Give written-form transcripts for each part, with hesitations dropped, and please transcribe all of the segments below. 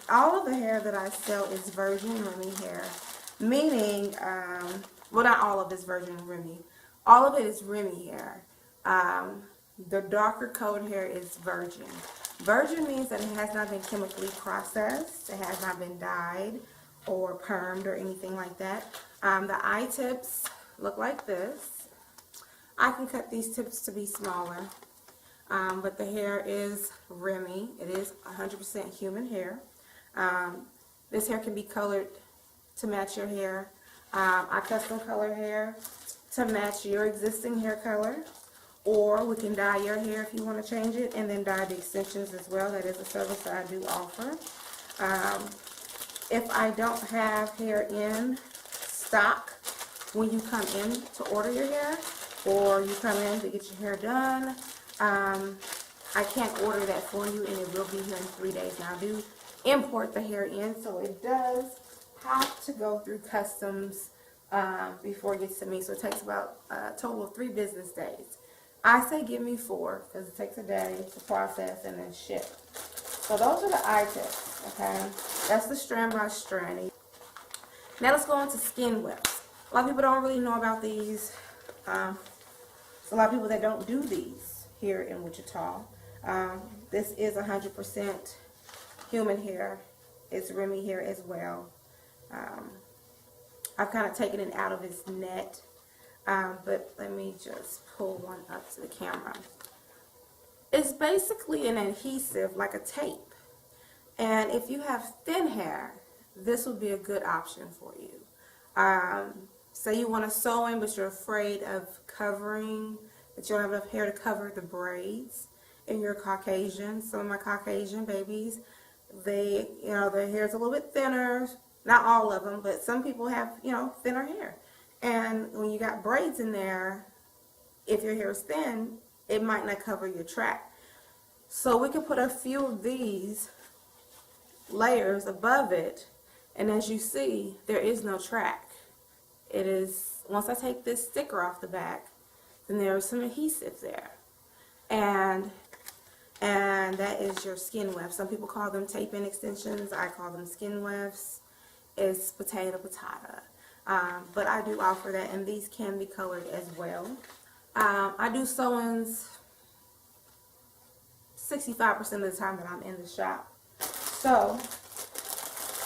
all of the hair that I sell is virgin Remy hair, meaning, well, not all of it's virgin Remy. All of it is Remy hair. The darker colored hair is virgin. Virgin means that it has not been chemically processed, it has not been dyed or permed or anything like that. The eye tips look like this. I can cut these tips to be smaller, but the hair is Remy. It is 100% human hair. This hair can be colored to match your hair. I custom color hair to match your existing hair color, or we can dye your hair if you want to change it, and then dye the extensions as well. That is a service that I do offer. If I don't have hair in stock when you come in to order your hair, or you come in to get your hair done, I can't order that for you, and it will be here in 3 days. Now, I do import the hair in, so it does have to go through customs before it gets to me. So it takes about a total of 3 business days. I say give me 4 because it takes a day to process and then ship. So those are the eye tips, okay? That's the strand by strand. Now let's go into skin whips. A lot of people don't really know about these. There's a lot of people that don't do these here in Wichita. This is 100% human hair. It's Remy hair as well. I've kind of taken it out of its net, but let me just pull one up to the camera. It's basically an adhesive like a tape, and if you have thin hair, this would be a good option for you. Say you want to sew in, but you're afraid of covering, that you don't have enough hair to cover the braids, and you're Caucasian. Some of my Caucasian babies, they, their hair's a little bit thinner. Not all of them, but some people have, thinner hair. And when you got braids in there, if your hair is thin, it might not cover your track. So we can put a few of these layers above it, and as you see, there is no track. It is, once I take this sticker off the back, then there's some adhesive there. And that is your skin weft. Some people call them tape-in extensions. I call them skin wefts. It's potato. But I do offer that, and these can be colored as well. I do sew-ins 65% of the time that I'm in the shop. So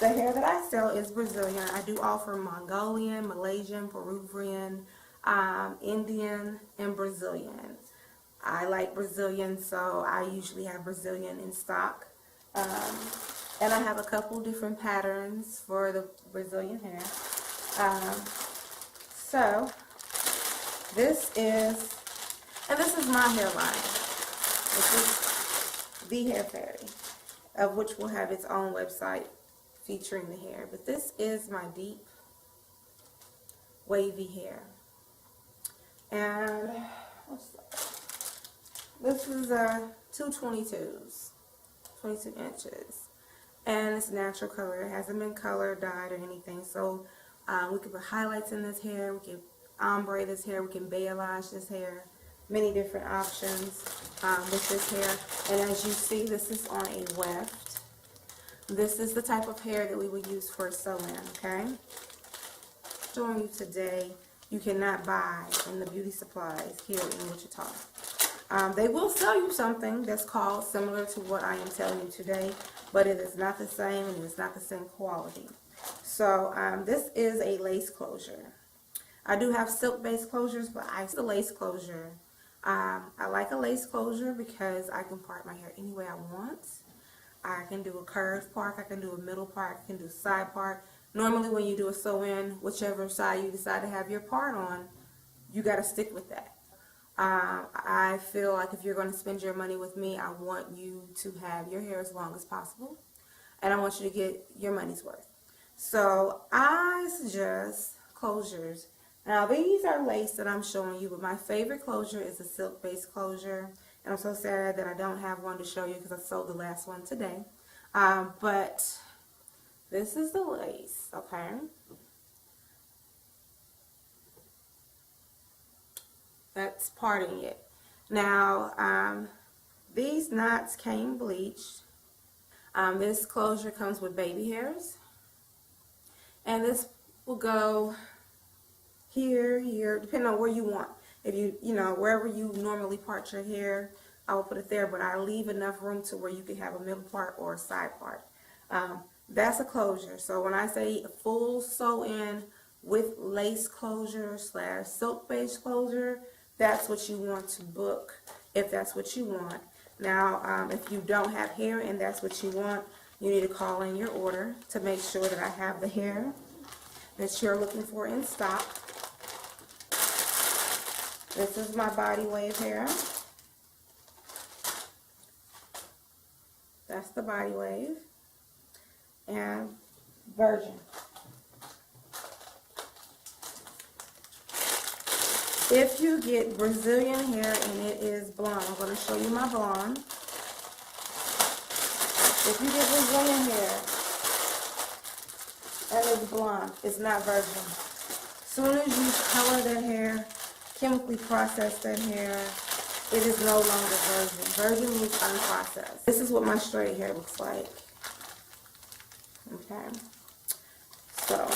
the hair that I sell is Brazilian. I do offer Mongolian, Malaysian, Peruvian, Indian, and Brazilian. I like Brazilian, so I usually have Brazilian in stock. And I have a couple different patterns for the Brazilian hair. So this is my hairline. This is the Hair Fairy, of which will have its own website featuring the hair. But this is my deep, wavy hair. And what's that? This is 222s, 22 inches. And it's natural color. It hasn't been color dyed or anything. So we can put highlights in this hair. We can ombre this hair. We can balayage this hair. Many different options with this hair. And as you see, this is on a weft. This is the type of hair that we would use for a sew-in, okay? Showing you today, you cannot buy in the beauty supplies here in Wichita. They will sell you something that's called similar to what I am telling you today, but it is not the same, and it is not the same quality. So this is a lace closure. I do have silk-based closures, but I use the lace closure. I like a lace closure because I can part my hair any way I want. I can do a curved part, I can do a middle part, I can do a side part. Normally when you do a sew-in, whichever side you decide to have your part on, you got to stick with that. I feel like if you're going to spend your money with me, I want you to have your hair as long as possible, and I want you to get your money's worth. So I suggest closures. Now these are lace that I'm showing you, but my favorite closure is a silk-based closure, and I'm so sad that I don't have one to show you because I sold the last one today. But this is the lace, okay? That's parting it. Now, these knots came bleached. This closure comes with baby hairs, and this will go here, here, depending on where you want. If you know, wherever you normally part your hair, I will put it there, but I leave enough room to where you can have a middle part or a side part. That's a closure. So when I say full sew-in with lace closure / silk base closure, that's what you want to book if that's what you want. Now, if you don't have hair and that's what you want, you need to call in your order to make sure that I have the hair that you're looking for in stock. This is my body wave hair. That's the body wave. And virgin. If you get Brazilian hair and it is blonde, I'm going to show you my blonde. If you get Brazilian hair and it's blonde, it's not virgin. As soon as you color that hair, chemically process that hair, it is no longer virgin. Virgin means unprocessed. This is what my straight hair looks like. Okay. So,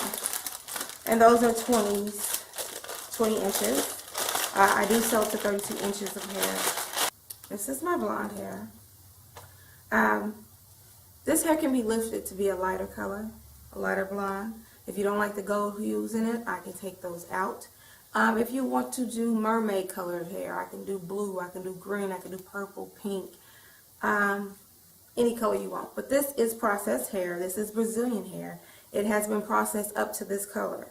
and those are 20 inches. I do sell to 32 inches of hair. This is my blonde hair. This hair can be lifted to be a lighter color, a lighter blonde. If you don't like the gold hues in it, I can take those out. If you want to do mermaid colored hair, I can do blue, I can do green, I can do purple, pink, any color you want. But this is processed hair. This is Brazilian hair. It has been processed up to this color.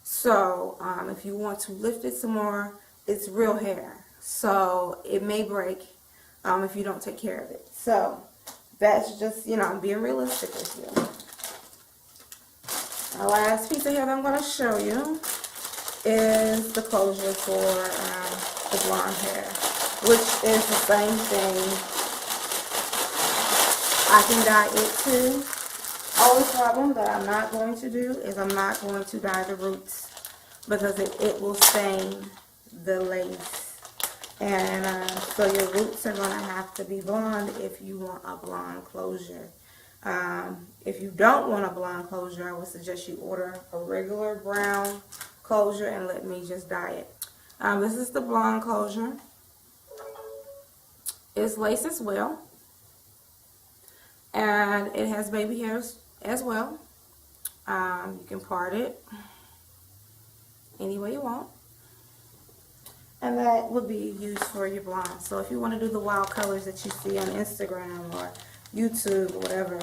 So if you want to lift it some more, it's real hair. So it may break if you don't take care of it. So that's just, you know, I'm being realistic with you. The last piece of hair that I'm going to show you is the closure for the blonde hair, which is the same thing. I can dye it too. Only problem that I'm not going to do is I'm not going to dye the roots because it will stain the lace. And so your roots are going to have to be blonde if you want a blonde closure. If you don't want a blonde closure, I would suggest you order a regular brown closure and let me just dye it. This is the blonde closure. It's lace as well. And it has baby hairs as well. You can part it any way you want. And that would be used for your blonde. So if you want to do the wild colors that you see on Instagram or YouTube or whatever,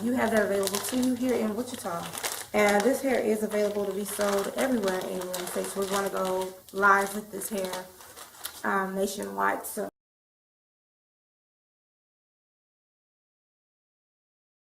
you have that available to you here in Wichita. And this hair is available to be sold everywhere in the United States. We're going to go live with this hair nationwide soon.